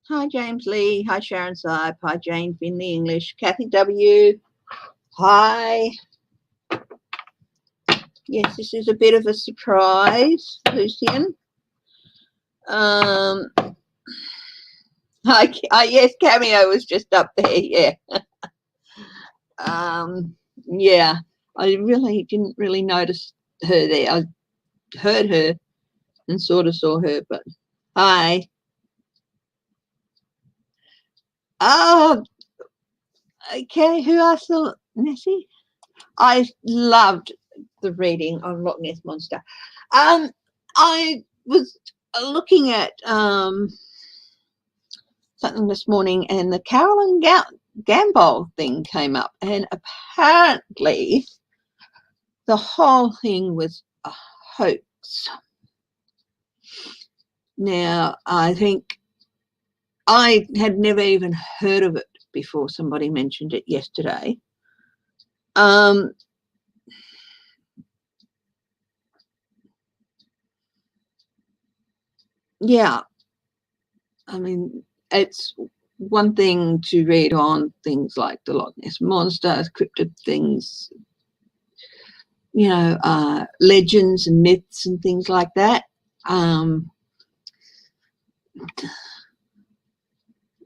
Hi, James Lee. Hi, Sharon Sipe. Hi, Jane Finley English. Kathy W. Hi. Yes, this is a bit of a surprise, Lucian. Yes, Cameo was just up there, yeah. Yeah, I really didn't really notice her there. I heard her and sort of saw her, but hi. Oh, okay, who asked the Nessie? I loved the reading on Loch Ness Monster. I was looking at something this morning, and the Carolyn Gambol thing came up, and apparently the whole thing was a hoax. Now, I think I had never even heard of it before somebody mentioned it yesterday. Yeah, I mean, it's one thing to read on things like the Loch Ness Monster, cryptid things, you know, legends and myths and things like that.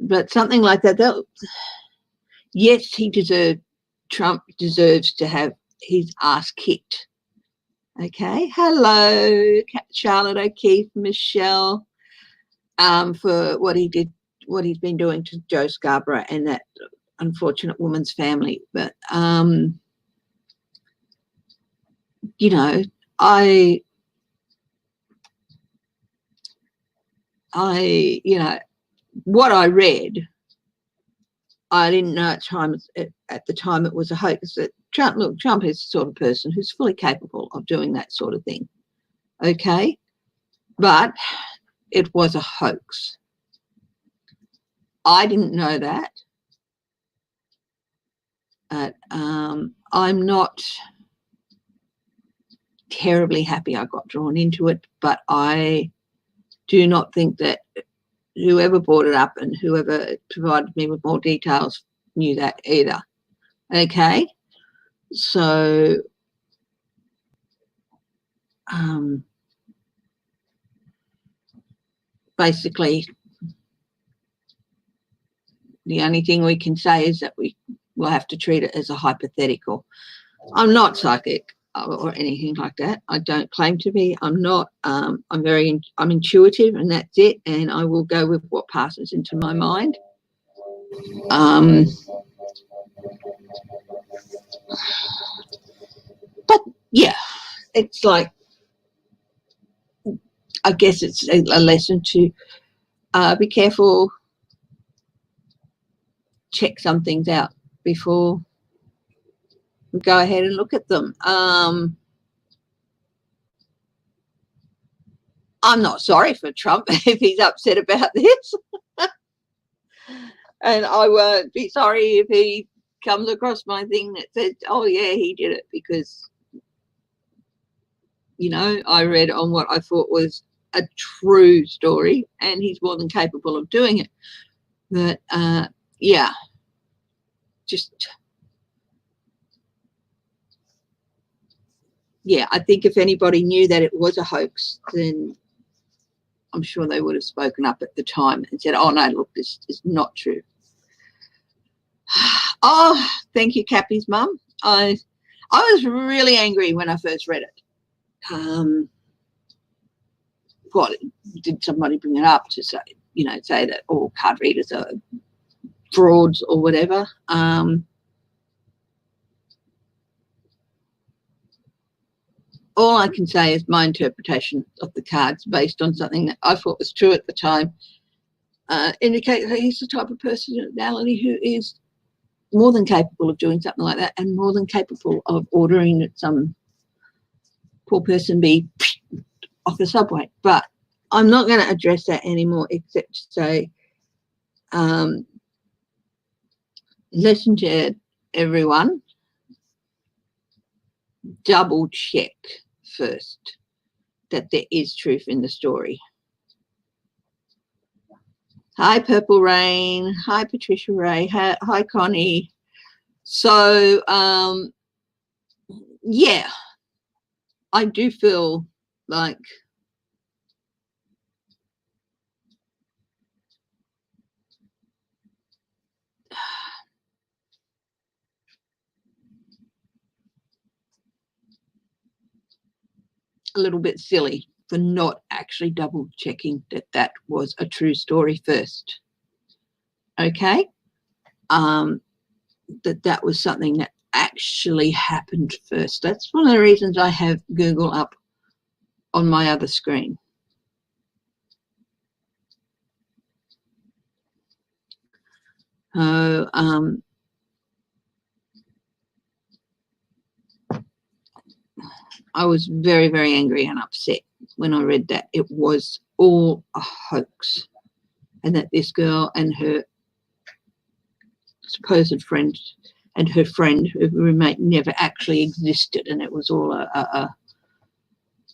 But something like that, yes, Trump deserves to have his ass kicked. Okay, hello, Charlotte O'Keefe, Michelle, for what he did, what he's been doing to Joe Scarborough and that unfortunate woman's family. But you know, you know, what I read, I didn't know at the time it was a hoax. That Trump is the sort of person who's fully capable of doing that sort of thing. Okay, but it was a hoax. I didn't know that. I'm not terribly happy I got drawn into it, but I do not think that whoever brought it up and whoever provided me with more details knew that either. Okay, so basically the only thing we can say is that we will have to treat it as a hypothetical. I'm not psychic or anything like that. I don't claim to be. I'm not. I'm intuitive, and that's it. And I will go with what passes into my mind. But yeah, it's like, I guess it's a lesson to be careful, check some things out before we go ahead and look at them. I'm not sorry for Trump if he's upset about this. And I won't be sorry if he comes across my thing that says, oh, yeah, he did it, because, you know, I read on what I thought was a true story, and he's more than capable of doing it. But, yeah, just, yeah, I think if anybody knew that it was a hoax, then I'm sure they would have spoken up at the time and said, oh, no, look, this is not true. Oh, thank you, Cappy's mum. I was really angry when I first read it. What, did somebody bring it up to say, you know, say that all card readers are frauds or whatever? All I can say is my interpretation of the cards, based on something that I thought was true at the time, indicate that he's the type of personality who is more than capable of doing something like that, and more than capable of ordering that some poor person be off the subway. But I'm not going to address that anymore, except to say, listen to everyone, double check first that there is truth in the story. Hi, Purple Rain. Hi, Patricia Ray. Hi, Connie. So, yeah, I do feel like a little bit silly for not actually double checking that that was a true story first. Okay. That was something that actually happened first. That's one of the reasons I have Google up on my other screen. I was very, very angry and upset when I read that it was all a hoax, and that this girl and her supposed friend and her friend, her roommate, never actually existed, and it was all a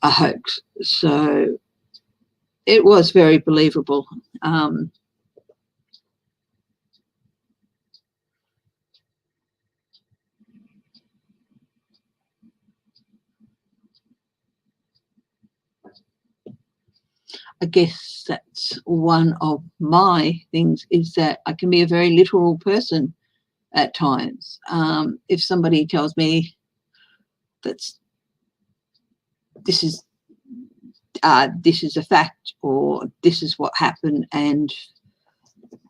hoax. So it was very believable. I guess that's one of my things, is that I can be a very literal person at times. If somebody tells me that this is a fact, or this is what happened, and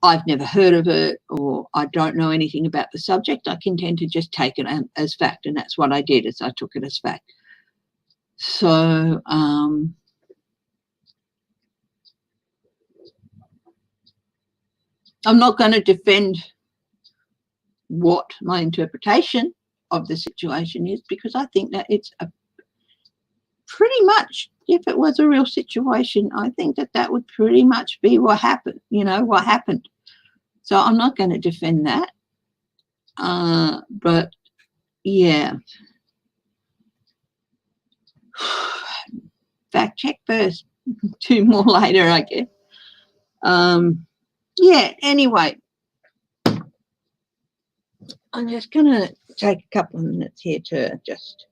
I've never heard of it, or I don't know anything about the subject, I can tend to just take it as fact, and that's what I did, is I took it as fact. So I'm not going to defend what my interpretation of the situation is, because I think that it's a pretty much, if it was a real situation, I think that that would pretty much be what happened, what happened. So I'm not going to defend that. But yeah, fact check first, 2 more later, I guess. Yeah, anyway, I'm just going to take a couple of minutes here to just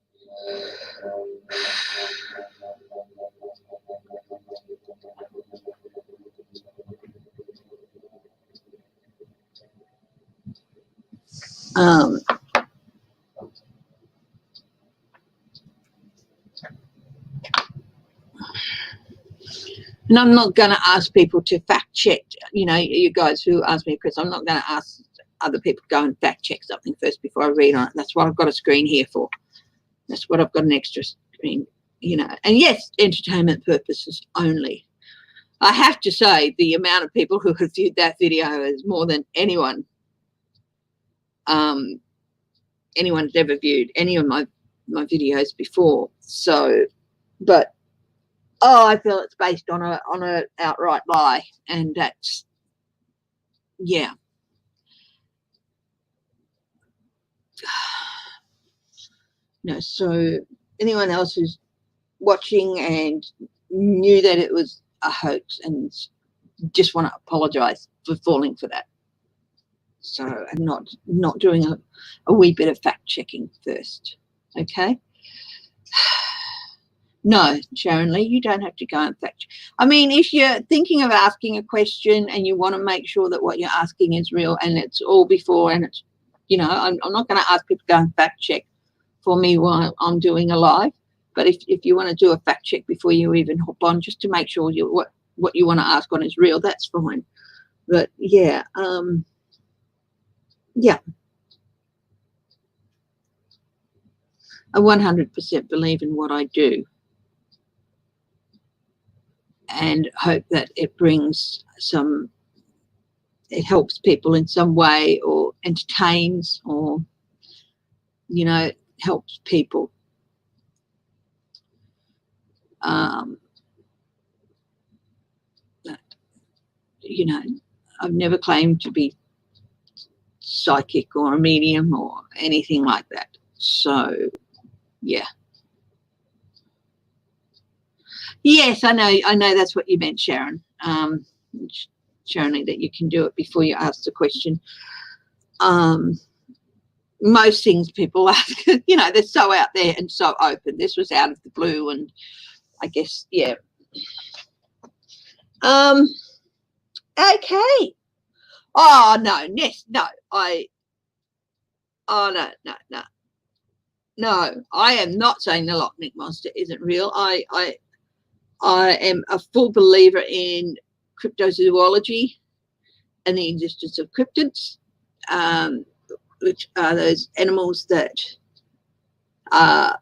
and I'm not going to ask people to fact check, you guys who ask me, because I'm not going to ask other people to go and fact check something first before I read on it. That's what I've got a screen here for. That's what I've got an extra screen, and yes, entertainment purposes only. I have to say, the amount of people who have viewed that video is more than anyone's ever viewed any of my videos before. So, but I feel it's based on a outright lie, and that's, yeah. No, so anyone else who's watching and knew that it was a hoax, and just want to apologize for falling for that. So, and not doing a wee bit of fact checking first. Okay. No, Sharon Lee, you don't have to go and fact check. I mean, if you're thinking of asking a question and you want to make sure that what you're asking is real, and it's all before, and it's, I'm not going to ask people to go and fact check for me while I'm doing a live. But if you want to do a fact check before you even hop on, just to make sure what you want to ask on is real, that's fine. But yeah, yeah, I 100% believe in what I do, and hope that it helps people in some way, or entertains, or helps people. I've never claimed to be psychic or a medium or anything like that. So, yeah. Yes, I know that's what you meant, Sharon. Sharon, that you can do it before you ask the question. Most things people ask, you know, they're so out there and so open. This was out of the blue, and I guess, yeah. Okay. Oh, no, Ness, no. No, I am not saying the Loch Ness Monster isn't real. I am a full believer in cryptozoology and the existence of cryptids, which are those animals that are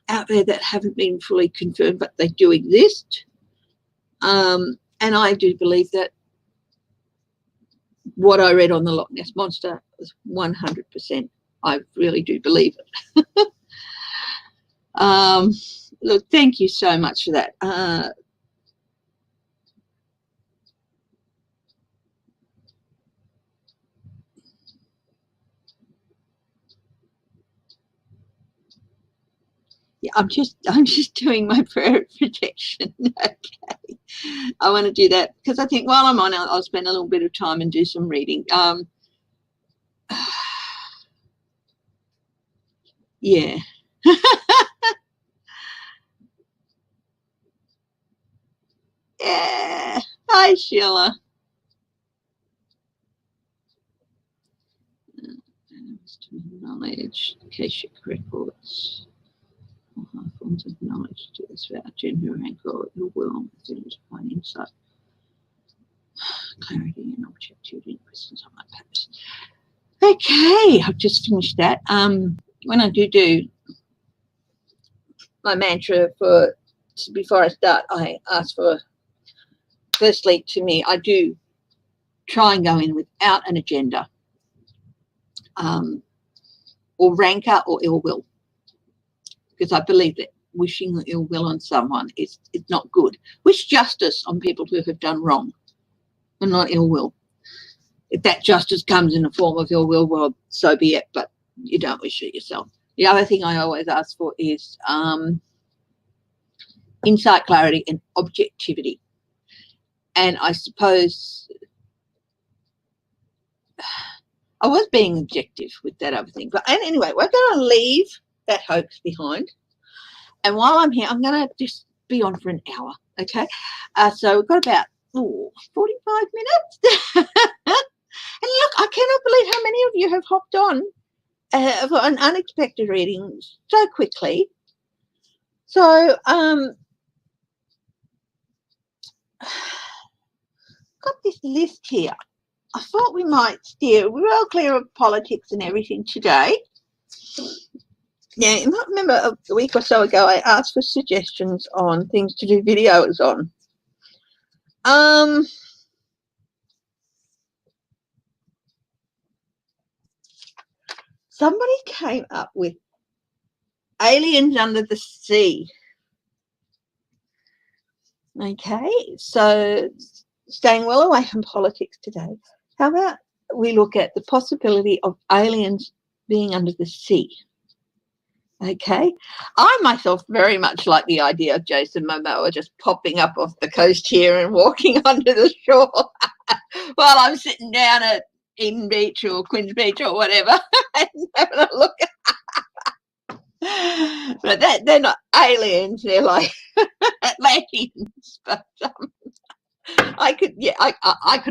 out there that haven't been fully confirmed, but they do exist. And I do believe that what I read on the Loch Ness Monster was 100%. I really do believe it. Look, thank you so much for that. Yeah, I'm just doing my prayer of protection. Okay, I want to do that because I think while I'm on, I'll spend a little bit of time and do some reading. Yeah. Yeah. Hi, Sheila. Knowledge, Akashic records, all high forms of knowledge to this without gender, rank, or ill will, within divine insight, clarity, and objectivity. Questions on my purpose. Okay, I've just finished that. When I do my mantra for before I start, I ask for, firstly, to me, I do try and go in without an agenda, or rancor or ill will, because I believe that wishing ill will on someone is not good. Wish justice on people who have done wrong, and not ill will. If that justice comes in the form of ill will, well, so be it, but you don't wish it yourself. The other thing I always ask for is insight, clarity, and objectivity. And I suppose I was being objective with that other thing. But anyway, we're going to leave that hoax behind. And while I'm here, I'm going to just be on for an hour, okay? So we've got about 45 minutes. And look, I cannot believe how many of you have hopped on for an unexpected reading so quickly. So, got this list here. I thought we might steer. We're all clear of politics and everything today. Yeah, you might remember a week or so ago I asked for suggestions on things to do videos on. Somebody came up with aliens under the sea. Okay, so staying well away from politics today, how about we look at the possibility of aliens being under the sea? Okay, I myself very much like the idea of Jason Momoa just popping up off the coast here and walking onto the shore while I'm sitting down at Eden Beach or Queen's Beach or whatever and having a look. But they're not aliens, they're like Atlanteans. But I could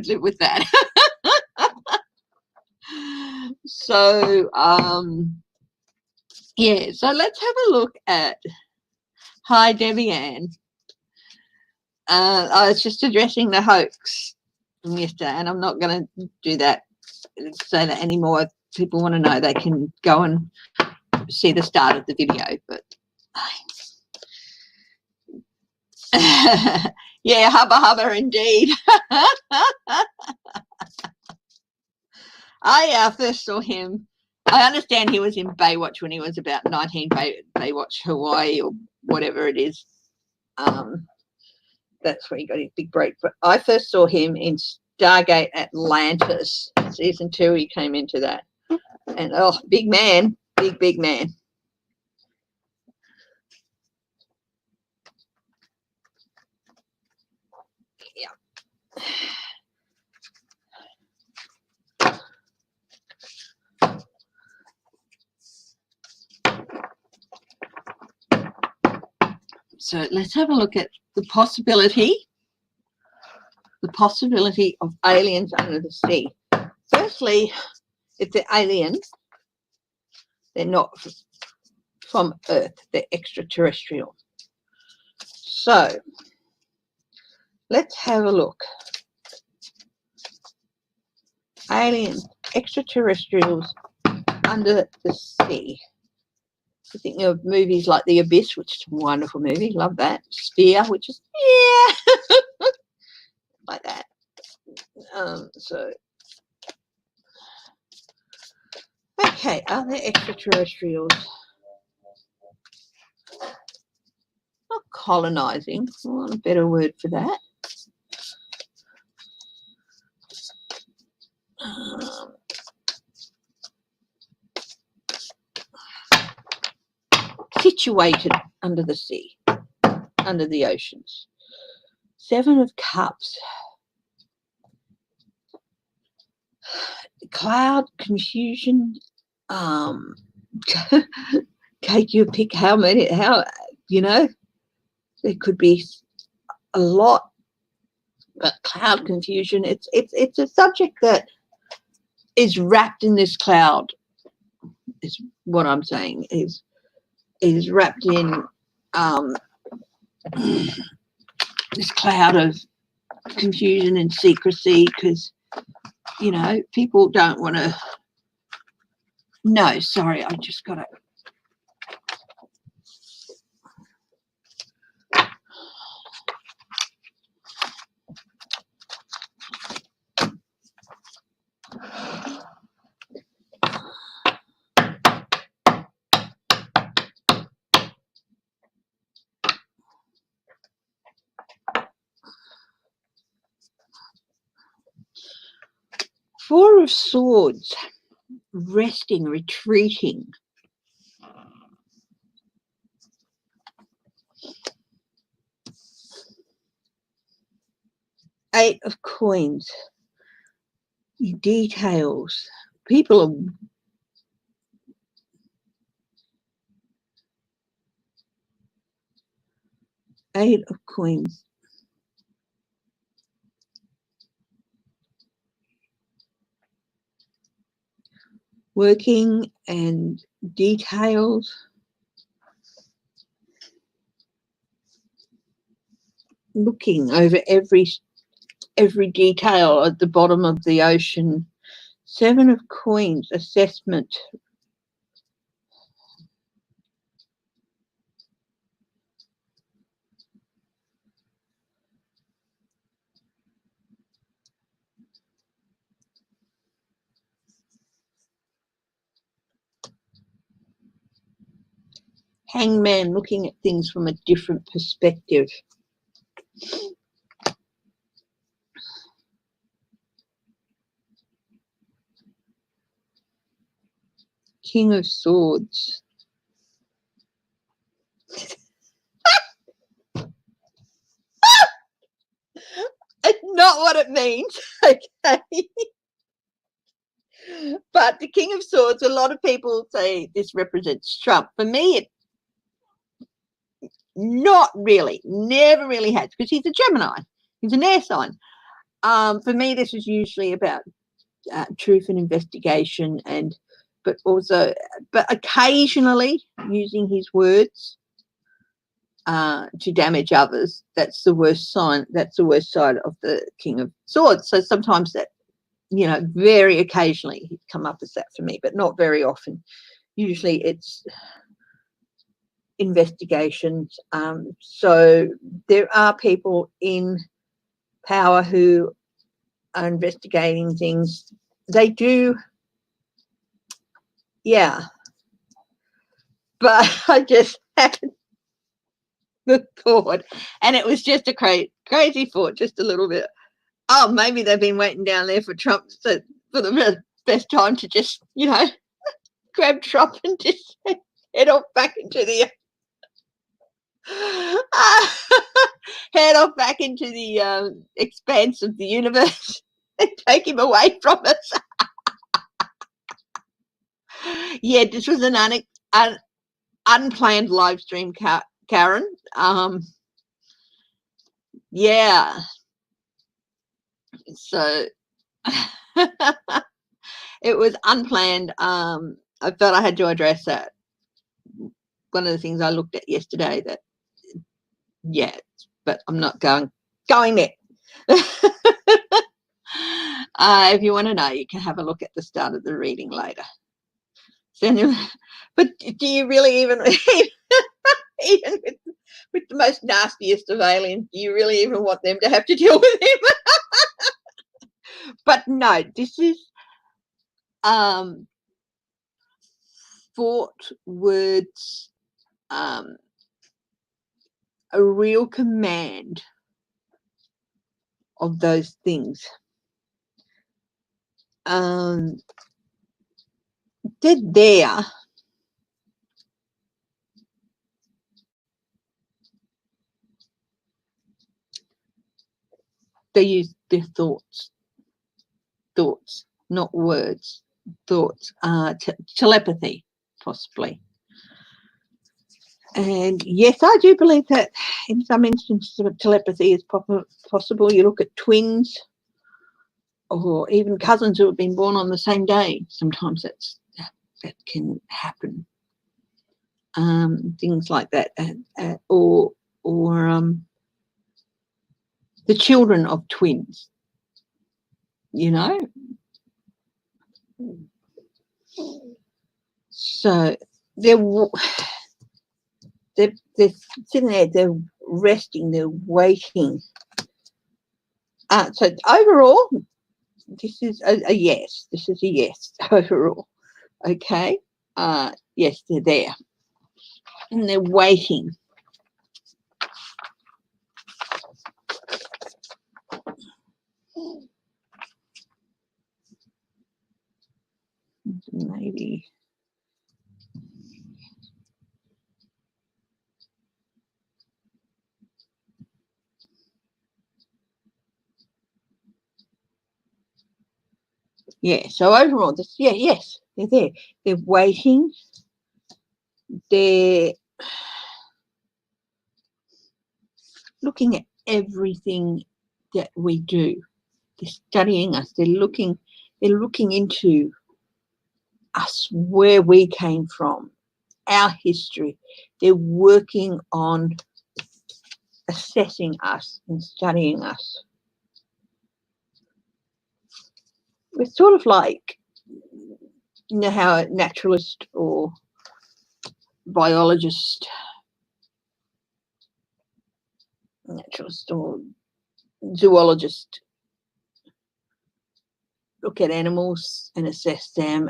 live with that. So yeah, so let's have a look at, hi Debbie Ann. I was just addressing the hoax from yesterday, and I'm not going to do that, say that anymore. If people want to know, they can go and see the start of the video. But yeah, hubba hubba indeed. I first saw him, I understand he was in Baywatch when he was about 19, Baywatch Hawaii or whatever it is. That's where he got his big break. But I first saw him in Stargate Atlantis. season 2 he came into that. And oh, big man, big man. Yeah. So let's have a look at the possibility of aliens under the sea. Firstly, if they're aliens, they're not from Earth, they're extraterrestrial. So let's have a look. Aliens, extraterrestrials under the sea. I think of movies like The Abyss, which is a wonderful movie, love that. Sphere, which is, yeah, like that. So, okay, are there extraterrestrials? Not colonizing, I want a better word for that. Situated under the sea, under the oceans. 7 of Cups. Cloud, confusion, Kate, you pick how many, you know, there could be a lot, but cloud, confusion, it's a subject that is wrapped in this cloud, is what I'm saying, is wrapped in this cloud of confusion and secrecy, because, you know, people don't want to. No, sorry, I just got it. Four of Swords, resting, retreating. Eight of Coins, details. People are Eight of Coins. Working and details. Looking over every detail at the bottom of the ocean. 7 of Coins, assessment. Hangman, looking at things from a different perspective. King of Swords. It's not what it means, okay? But the King of Swords, a lot of people say this represents Trump. For me, it not really, never really has, because he's a Gemini. He's an air sign. For me, this is usually about truth and investigation, but occasionally using his words to damage others. That's the worst sign. That's the worst side of the King of Swords. So sometimes that, you know, very occasionally he'd come up as that for me, but not very often. Usually it's investigations. So there are people in power who are investigating things. They do, yeah. But I just had the thought, and it was just a crazy thought, just a little bit. Oh, maybe they've been waiting down there for Trump for the best time to just, you know, grab Trump and just head off back into the head off back into the expanse of the universe and take him away from us. Yeah, this was an unplanned live stream, Karen. Yeah. So it was unplanned. I felt I had to address that. One of the things I looked at yesterday that, yeah, but I'm not going there. If you want to know, you can have a look at the start of the reading later. So anyway, but do you really even even with the most nastiest of aliens, do you really even want them to have to deal with him? But no, this is thought, words, a real command of those things. They're there. They use their thoughts, not words, thoughts, telepathy, possibly. And yes, I do believe that in some instances of telepathy is possible. You look at twins or even cousins who have been born on the same day. Sometimes that can happen. Things like that, or the children of twins, you know. So they're sitting there, they're resting, they're waiting. So overall, this is a yes. This is a yes overall. Okay. Yes, they're there. And they're waiting. Maybe. Yeah, so overall, yes, they're there. They're waiting. They're looking at everything that we do. They're studying us. They're looking into us, where we came from, our history. They're working on assessing us and studying us. We're sort of like, you know how a naturalist or biologist, or zoologist look at animals and assess them,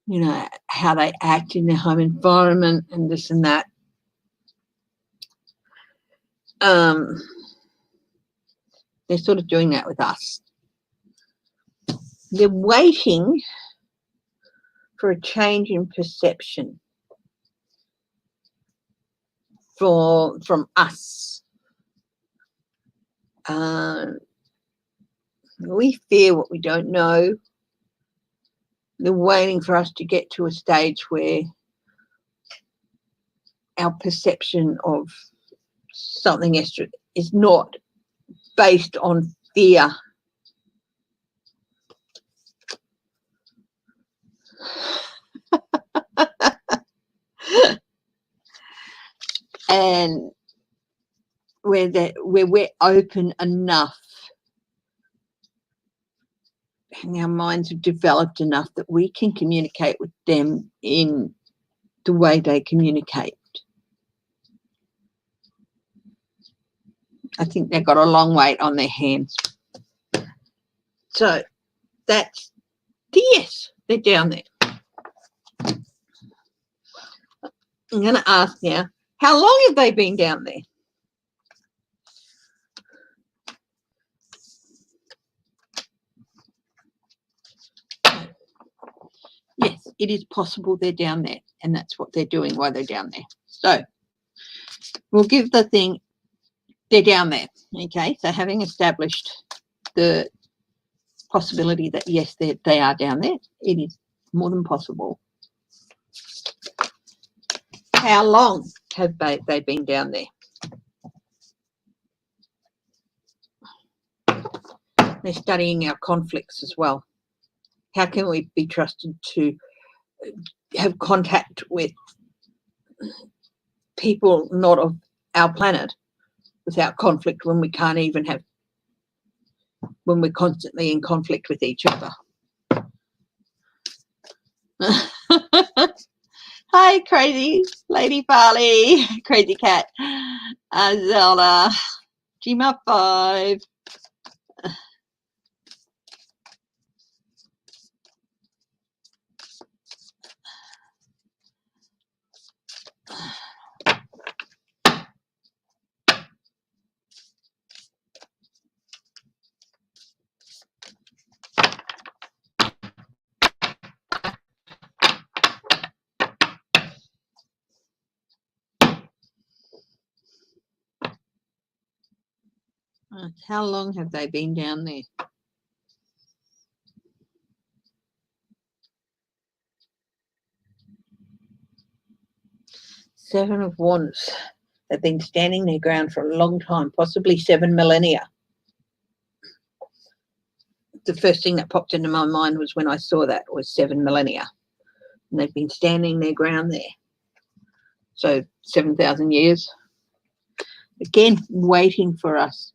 you know, how they act in their home environment and this and that. They're sort of doing that with us. They're waiting for a change in perception from us. We fear what we don't know. They're waiting for us to get to a stage where our perception of something extra is not based on fear. And where we're open enough and our minds have developed enough that we can communicate with them in the way they communicate. I think they've got a long wait on their hands. So that's the yes, they're down there. I'm going to ask now, how long have they been down there? it is possible they're down there, and that's what they're doing while they're down there. So we'll give the thing, they're down there. Okay, so having established the possibility that yes, they are down there, it is more than possible. How long have they been down there? They're studying our conflicts as well. How can we be trusted to have contact with people not of our planet without conflict when we can't even have, when we're constantly in conflict with each other? Hi, crazy lady Farley, crazy cat, Zelda, Gma 5. How long have they been down there? Seven of Wands. They've been standing their ground for a long time, possibly 7 millennia. The first thing that popped into my mind was when I saw that was 7 millennia. And they've been standing their ground there. So 7,000 years. Again, waiting for us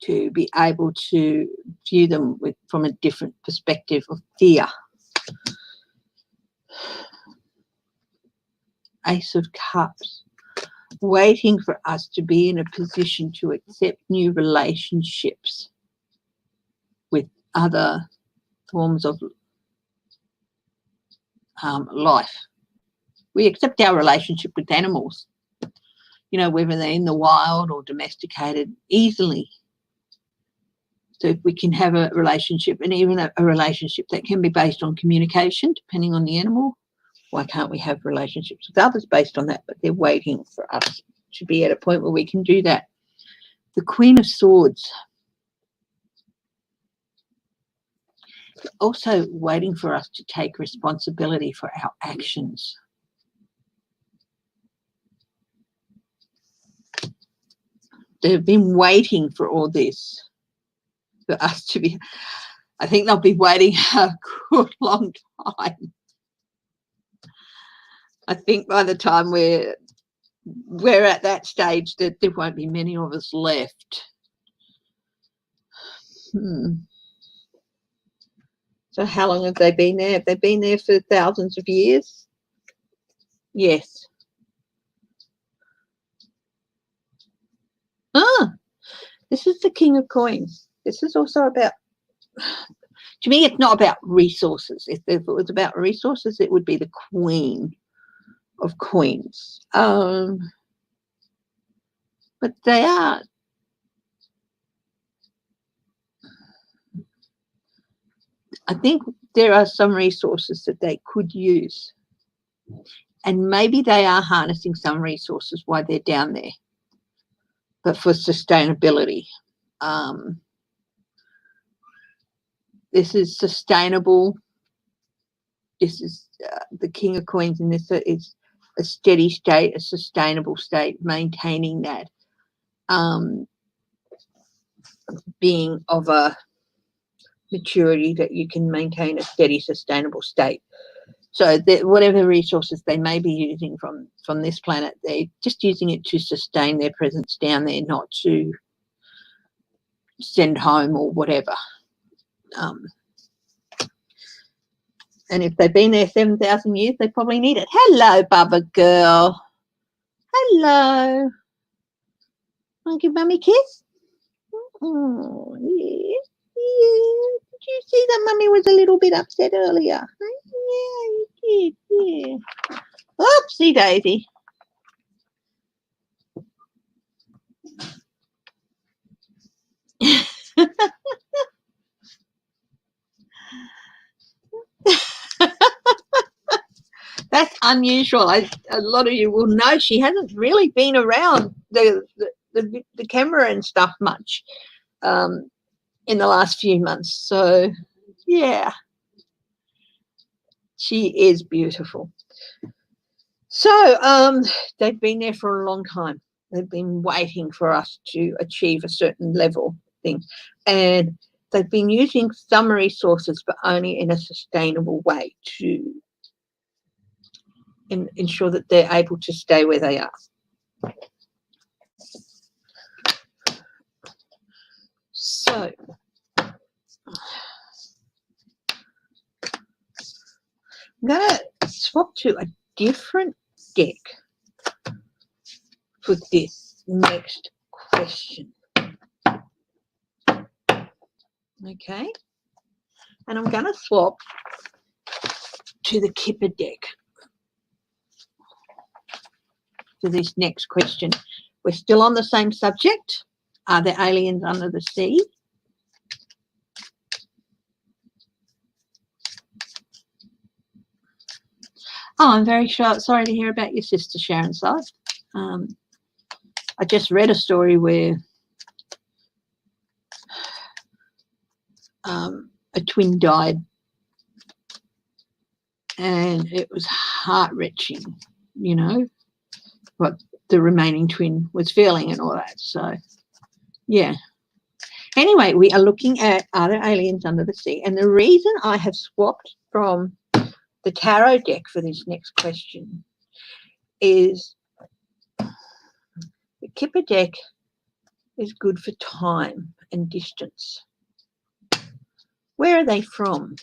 to be able to view them from a different perspective of fear. Ace of Cups. Waiting for us to be in a position to accept new relationships with other forms of life. We accept our relationship with animals, you know, whether they're in the wild or domesticated, easily. So if we can have a relationship, and even a relationship that can be based on communication, depending on the animal, why can't we have relationships with others based on that? But they're waiting for us to be at a point where we can do that. The Queen of Swords. Also waiting for us to take responsibility for our actions. They've been waiting for all this, for us to be, I think they'll be waiting a good long time. I think by the time we're at that stage that there won't be many of us left. So how long have they been there? Have they been there for thousands of years? Yes. This is the King of Coins. This is also about, to me, it's not about resources. If it was about resources, it would be the Queen of Coins. But they are, I think there are some resources that they could use, and maybe they are harnessing some resources while they're down there, but for sustainability. This is sustainable. This is the King of Coins, and this is a steady state, a sustainable state, maintaining that, being of a maturity that you can maintain a steady, sustainable state. So that whatever resources they may be using from this planet, they're just using it to sustain their presence down there, not to send home or whatever. And if they've been there 7,000 years, they probably need it. Hello, Bubba girl. Hello. Want to give Mummy a kiss? Oh, yeah. Yeah. Did you see that Mummy was a little bit upset earlier? Yeah, you did. Yeah. Oopsie daisy. unusual. A lot of you will know she hasn't really been around the camera and stuff much in the last few months. So, yeah, she is beautiful. So they've been there for a long time. They've been waiting for us to achieve a certain level thing. And they've been using some resources, but only in a sustainable way to ensure that they're able to stay where they are. So I'm going to swap to a different deck for this next question. Okay, and I'm going to swap to the Kipper deck for this next question. We're still on the same subject. Are there aliens under the sea? Oh, I'm very sorry to hear about your sister, Sharon Size. I just read a story where a twin died, and it was heart-wrenching, you know, what the remaining twin was feeling and all that. So, yeah. Anyway, we are looking at are there aliens under the sea? And the reason I have swapped from the tarot deck for this next question is the Kipper deck is good for time and distance. Where are they from?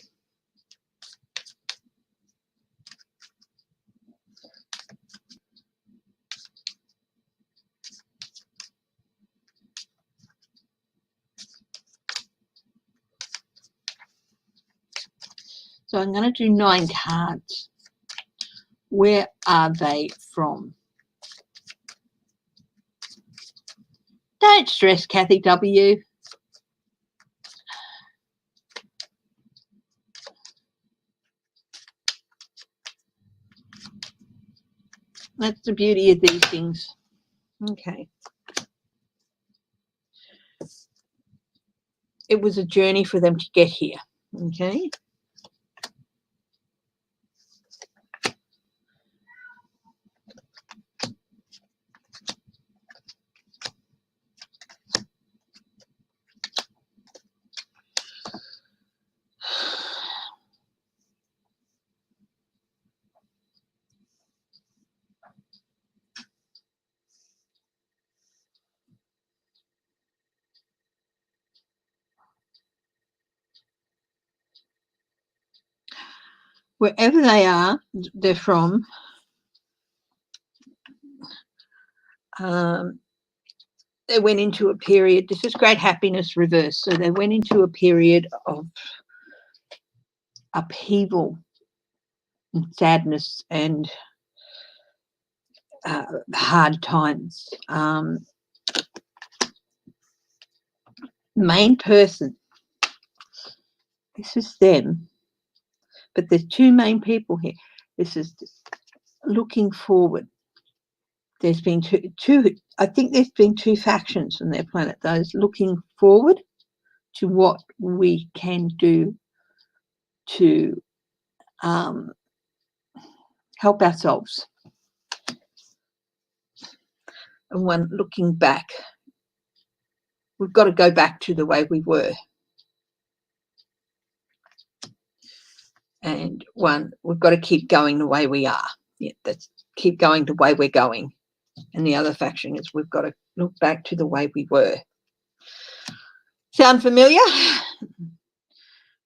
So I'm going to do 9 cards. Where are they from? Don't stress, Kathy W. That's the beauty of these things. Okay. It was a journey for them to get here. Okay. Wherever they are, they're from, they went into a period, this is great happiness reverse, so they went into a period of upheaval and sadness and hard times. Main person, this is them, but there's 2 main people here. This is looking forward. There's been two, I think there's been 2 factions on their planet. Those looking forward to what we can do to help ourselves. And one looking back, we've got to go back to the way we were. And one, we've got to keep going the way we are. Yeah, that's keep going the way we're going. And the other faction is we've got to look back to the way we were. Sound familiar?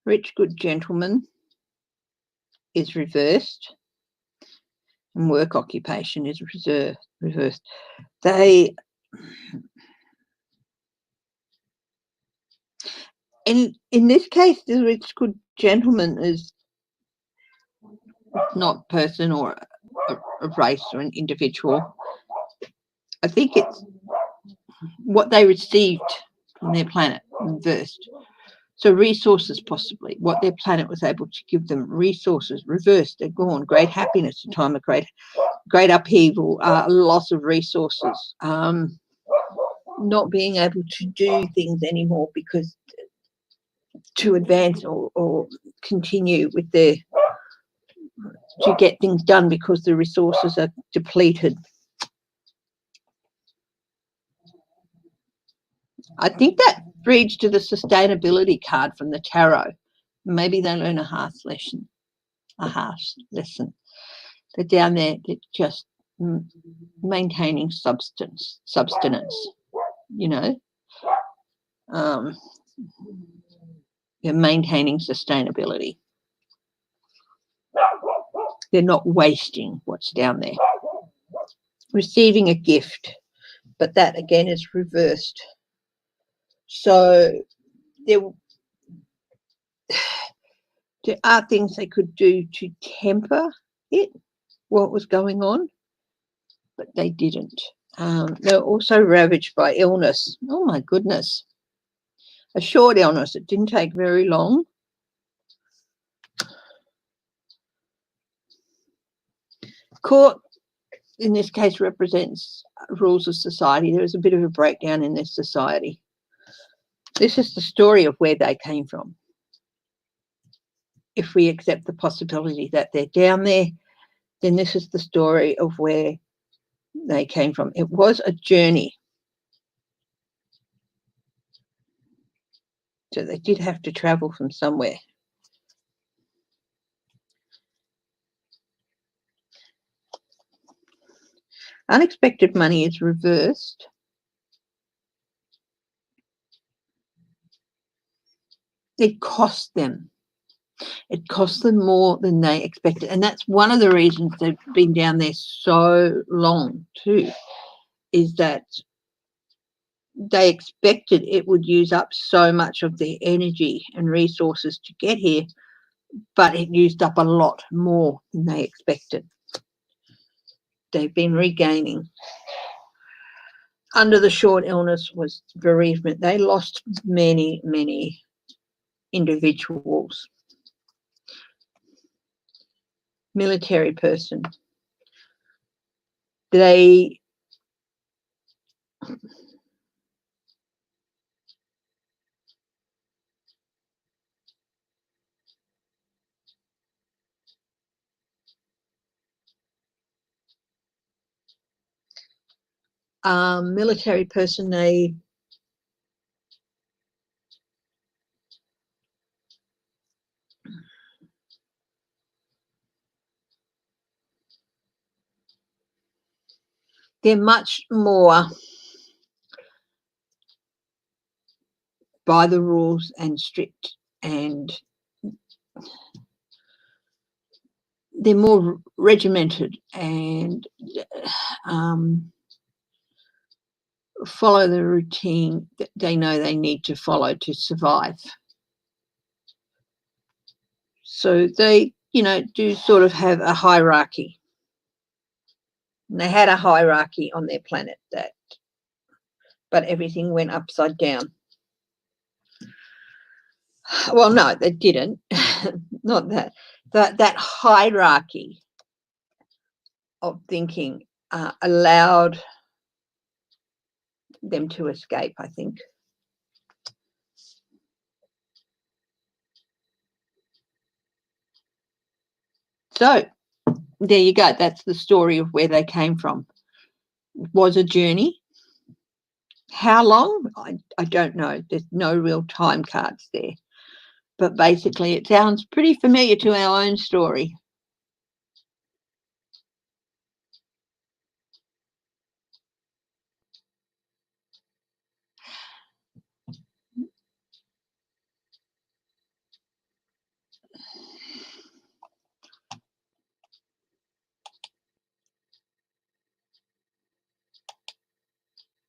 Rich, good gentleman is reversed. And work occupation is reversed. They, in this case, the rich, good gentleman is not person or a race or an individual. I think it's what they received from their planet reversed. So resources, possibly, what their planet was able to give them, resources, reversed, they're gone, great happiness, a time of great upheaval, loss of resources, not being able to do things anymore because to advance or continue with their, to get things done because the resources are depleted. I think that reads to the sustainability card from the tarot. Maybe they learn a harsh lesson. They're down there, they're just maintaining substance, you know. They're maintaining sustainability. They're not wasting what's down there. Receiving a gift, but that again is reversed. So there are things they could do to temper it, what was going on, but they didn't. They're also ravaged by illness. Oh my goodness. A short illness. It didn't take very long. Court, in this case, represents rules of society. There is a bit of a breakdown in this society. This is the story of where they came from. If we accept the possibility that they're down there, then this is the story of where they came from. It was a journey. So they did have to travel from somewhere. Unexpected money is reversed. It cost them. It cost them more than they expected. And that's one of the reasons they've been down there so long too, is that they expected it would use up so much of their energy and resources to get here, but it used up a lot more than they expected. They've been regaining. Under the short illness was bereavement. They lost many, many individuals. Military person. They military person, they're much more by the rules and strict, and they're more regimented and follow the routine that they know they need to follow to survive. So they, do sort of have a hierarchy. And they had a hierarchy on their planet but everything went upside down. Well, no, they didn't. Not that. That hierarchy of thinking allowed them to escape, I think. So there you go. That's the story of where they came from. It was a journey. How long? I don't know. There's no real time cards there. But basically, it sounds pretty familiar to our own story.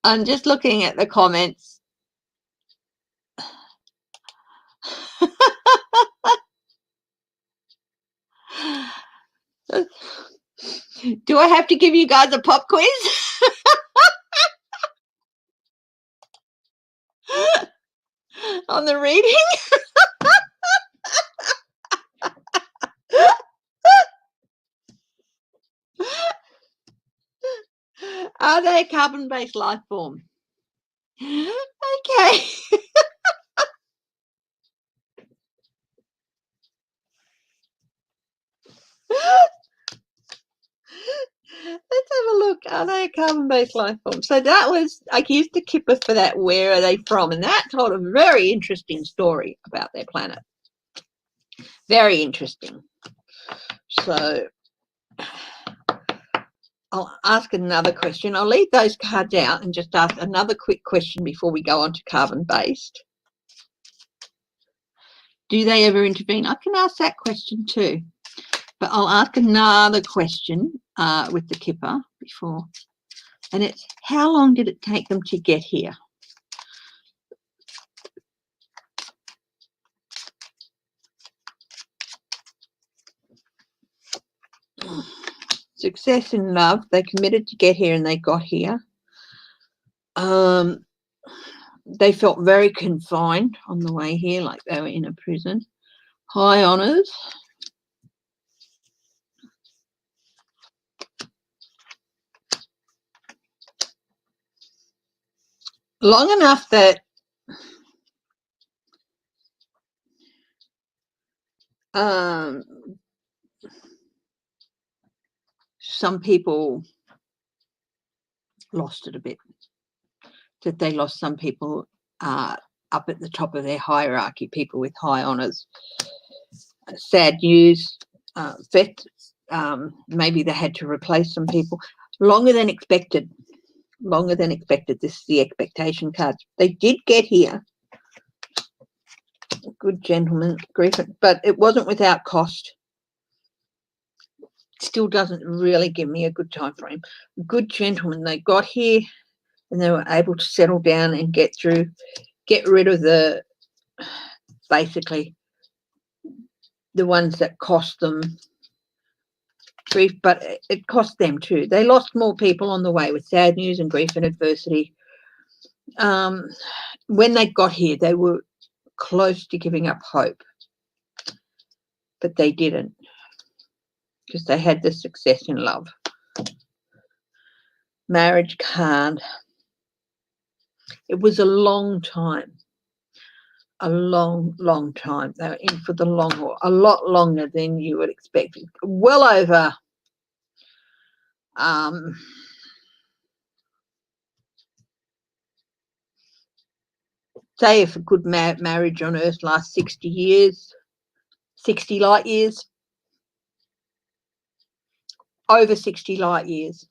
I'm just looking at the comments. Do I have to give you guys a pop quiz? on the reading. Are they a carbon-based life form? Okay. Let's have a look. Are they a carbon-based life form? So that was, I used the kipper for that. Where are they from? And that told a very interesting story about their planet. Very interesting. So I'll ask another question. I'll leave those cards out and just ask another quick question before we go on to carbon-based. Do they ever intervene? I can ask that question too. But I'll ask another question with the kipper before. And it's, how long did it take them to get here? Success in love. They committed to get here and they got here. They felt very confined on the way here, like they were in a prison. High honours. Long enough that some people lost it a bit. That they lost some people up at the top of their hierarchy, people with high honours. Sad news. Maybe they had to replace some people. Longer than expected. Longer than expected. This is the expectation card. They did get here. Good gentleman, but it wasn't without cost. Still doesn't really give me a good time frame. Good gentleman. They got here and they were able to settle down and get rid of the, basically, the ones that cost them grief, but it cost them too. They lost more people on the way with sad news and grief and adversity. When they got here, they were close to giving up hope, but they didn't, because they had the success in love. Marriage card. It was a long time. A long time. They were in for the long haul. A lot longer than you would expect. Well over say if a good marriage on Earth lasts 60 years, 60 light years, over 60 light years,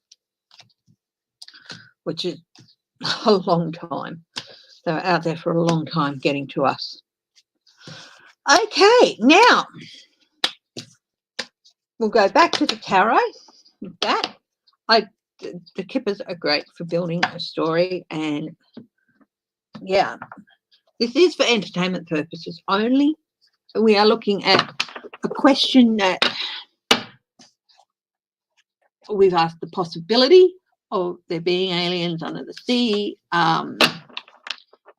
which is a long time. They were out there for a long time getting to us. Okay, now we'll go back to the tarot with that. The kippers are great for building a story, and yeah, this is for entertainment purposes only. We are looking at a question that we've asked the possibility of there being aliens under the sea, and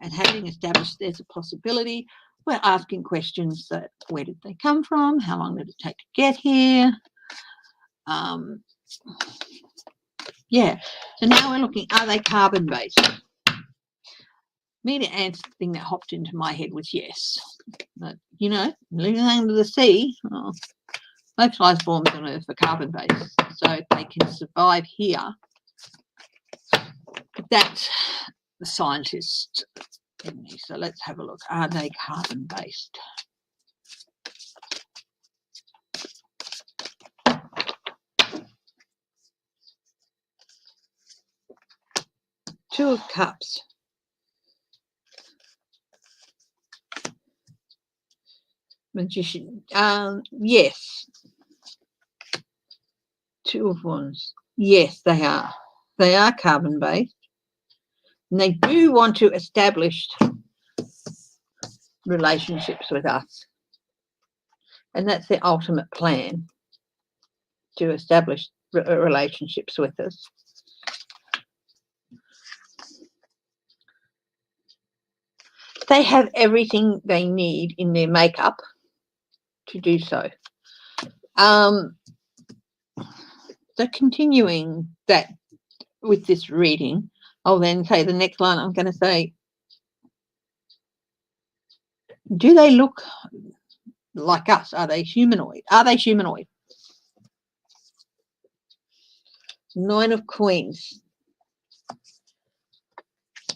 having established there's a possibility, we're asking questions that, where did they come from? How long did it take to get here? Yeah, so now we're looking, are they carbon-based? Immediate answer, the thing that hopped into my head was yes. But, you know, living under the sea, most life forms on Earth are carbon-based, so they can survive here. But that's the scientist in me. So let's have a look. Are they carbon-based? Two of Cups. Magician. Yes. Two of Wands. Yes, they are. They are carbon-based. And they do want to establish relationships with us. And that's their ultimate plan, to establish relationships with us. They have everything they need in their makeup to do so. So continuing that with this reading, I'll then say the next line. I'm going to say, do they look like us? Are they humanoid? Are they humanoid? 9 of Coins.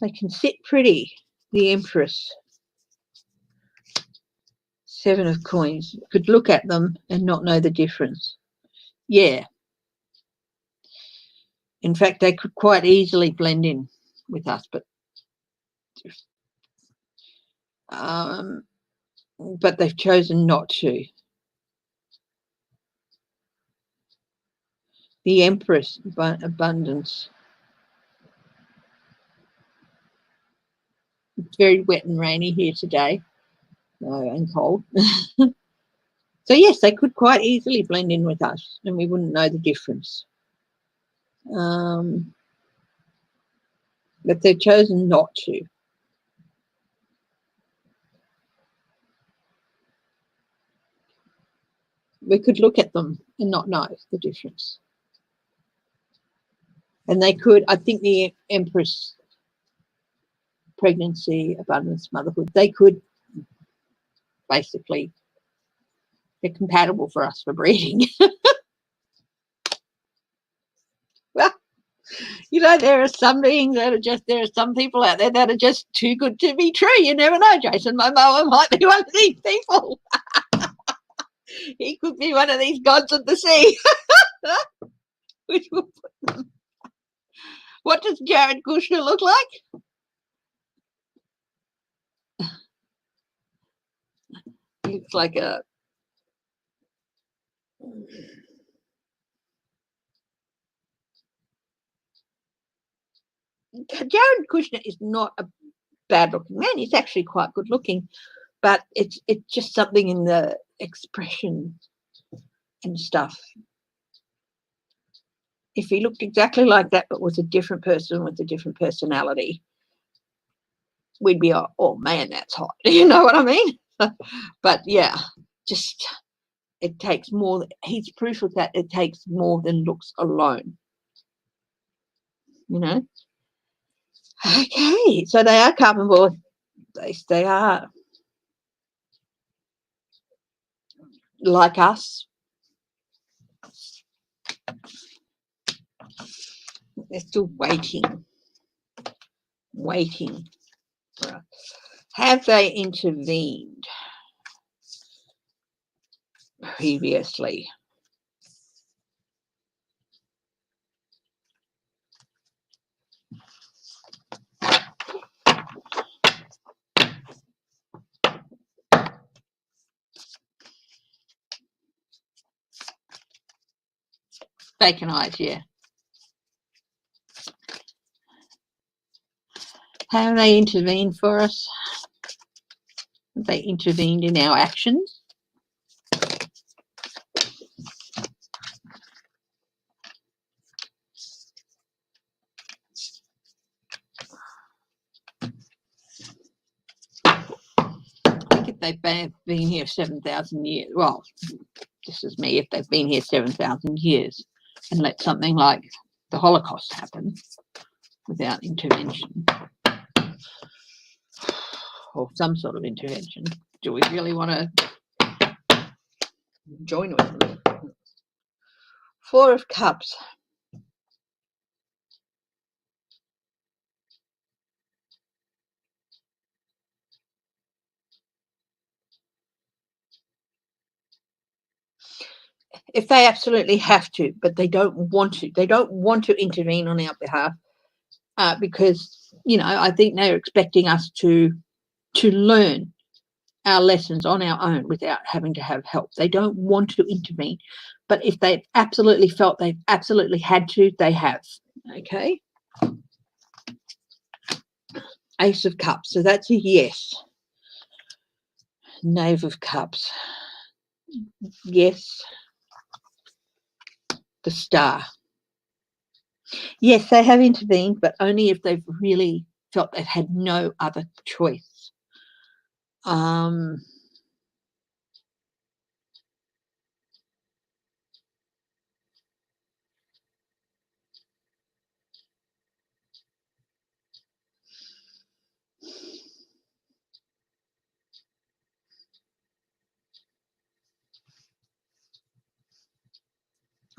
They can sit pretty. The Empress. 7 of Coins. You could look at them and not know the difference. Yeah. In fact, they could quite easily blend in with us, but they've chosen not to. The Empress, abundance. It's very wet and rainy here today, and cold. So yes, they could quite easily blend in with us, and we wouldn't know the difference. But they've chosen not to. We could look at them and not know the difference. And they could, I think the Empress, pregnancy, abundance, motherhood, they could basically, they're compatible for us for breeding. Well, there are some beings that are just, there are some people out there that are just too good to be true. You never know, Jason. My mama might be one of these people. He could be one of these gods of the sea. Which will put them. What does Jared Kushner look like? He looks like a Jared Kushner is not a bad looking man. He's actually quite good looking, but it's just something in the expression and stuff. If he looked exactly like that but was a different person with a different personality, we'd be, oh man, that's hot. You know what I mean? But yeah, just it takes more. He's proof of that. It takes more than looks alone. Okay, so they are carbon board. They are like us. They're still waiting. Have they intervened previously? Vacant eyes, yeah. Have they intervened for us? Have they intervened in our actions? I think if they've been here 7,000 years, well, this is me, if they've been here 7,000 years and let something like the Holocaust happen without intervention, or some sort of intervention, do we really want to join with them? 4 of Cups. If they absolutely have to, but they don't want to intervene on our behalf, because I think they're expecting us to learn our lessons on our own without having to have help. They don't want to intervene, but if they've absolutely felt they've absolutely had to, they have. Okay. Ace of Cups, so that's a yes. Knave of Cups, yes. The Star, yes, they have intervened, but only if they've really felt they've had no other choice. I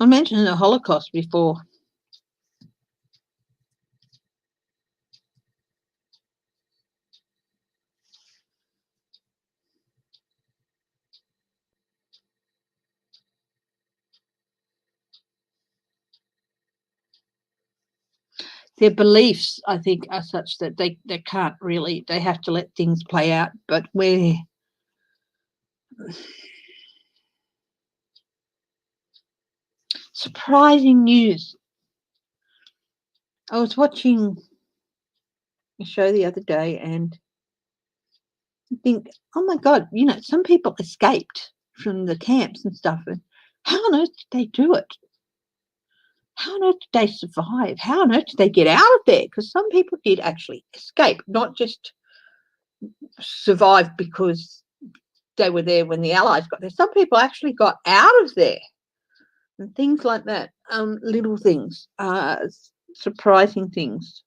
mentioned the Holocaust before. Their beliefs, I think, are such that they can't really, they have to let things play out. But we're surprising news. I was watching a show the other day and I think, oh my God, you know, some people escaped from the camps and stuff. And how on earth did they do it? How on earth did they survive? How on earth did they get out of there? Because some people did actually escape, not just survive because they were there when the Allies got there. Some people actually got out of there and things like that. Little things, surprising things.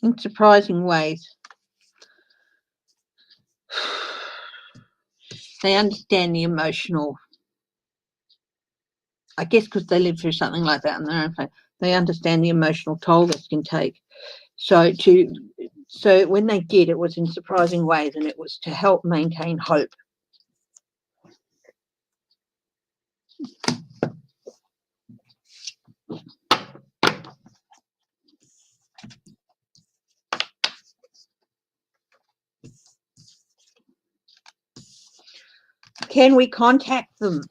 In surprising ways. They understand the emotional, I guess because they lived through something like that in their own place, they understand the emotional toll this can take. So when they did, it was in surprising ways, and it was to help maintain hope. Can we contact them?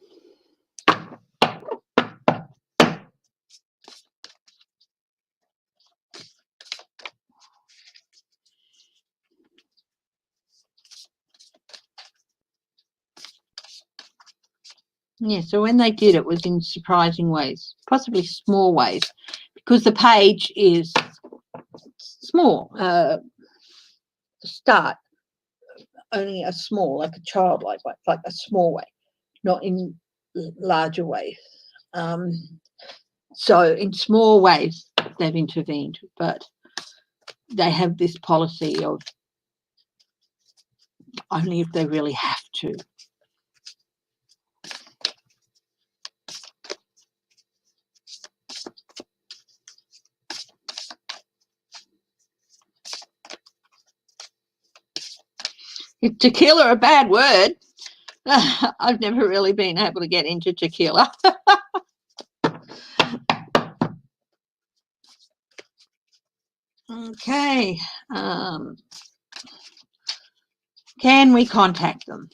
Yeah, so when they did, it was in surprising ways, possibly small ways, because the page is small. The start, only a small, like a childlike way, like a small way, not in larger ways. So in small ways, they've intervened, but they have this policy of only if they really have to. Is tequila a bad word? I've never really been able to get into tequila. Okay. Can we contact them?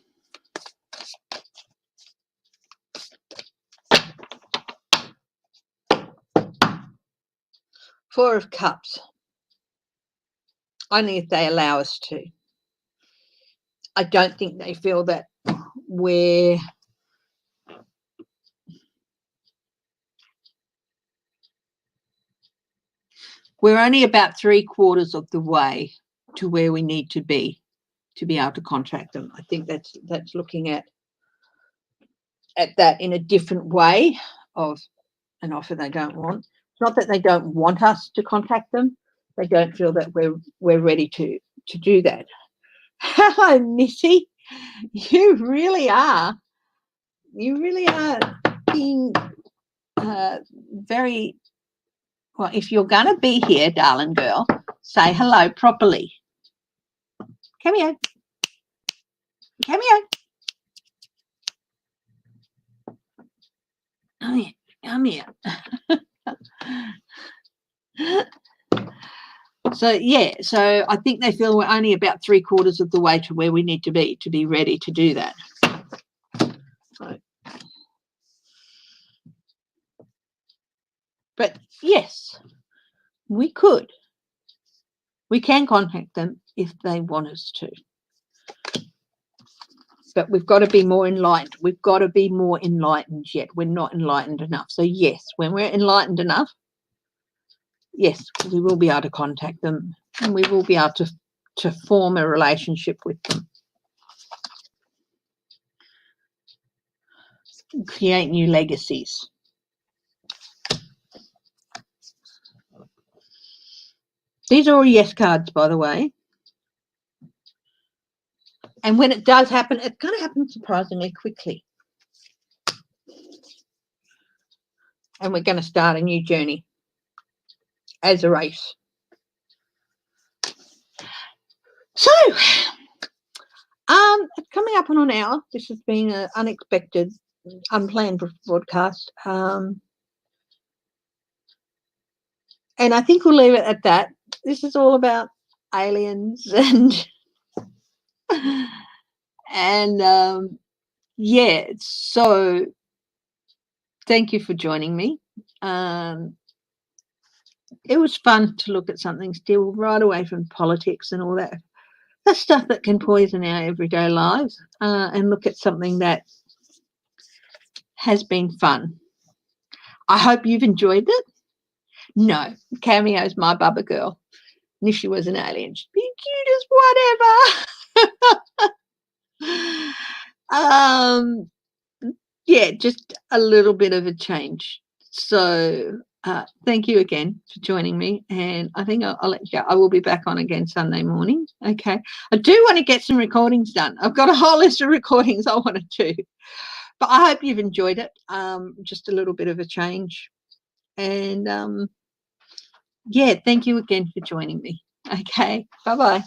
Four of Cups. Only if they allow us to. I don't think they feel that we're only about 3/4 of the way to where we need to be able to contact them. I think that's looking at that in a different way of an offer they don't want. It's not that they don't want us to contact them. They don't feel that we're ready to do that. Hello, Missy. You really are. You really are being very well. If you're going to be here, darling girl, say hello properly. Come here. Come here. Come here. Come here. So yeah, so I think they feel we're only about 3/4 of the way to where we need to be ready to do that. So, but yes, we can contact them if they want us to. but we've got to be more enlightened. We've got to be more enlightened yet. We're not enlightened enough. So, yes, when we're enlightened enough, yes, we will be able to contact them and we will be able to form a relationship with them. Create new legacies. These are all yes cards, by the way. And when it does happen, it's going to happen surprisingly quickly. And we're going to start a new journey as a race. So, it's coming up on an hour. This has been an unexpected, unplanned broadcast. And I think we'll leave it at that. This is all about aliens and yeah, so thank you for joining me. It was fun to look at something still right away from politics and all that stuff that can poison our everyday lives, and look at something that has been fun. I hope you've enjoyed it. No, Cameo's my bubba girl. And if she was an alien, she'd be cute as whatever. Yeah, just a little bit of a change. So thank you again for joining me, and I think I'll let you go. I will be back on again Sunday morning. Okay, I do want to get some recordings done. I've got a whole list of recordings I want to do, but I hope you've enjoyed it. Just a little bit of a change, and yeah, thank you again for joining me. Okay, bye-bye.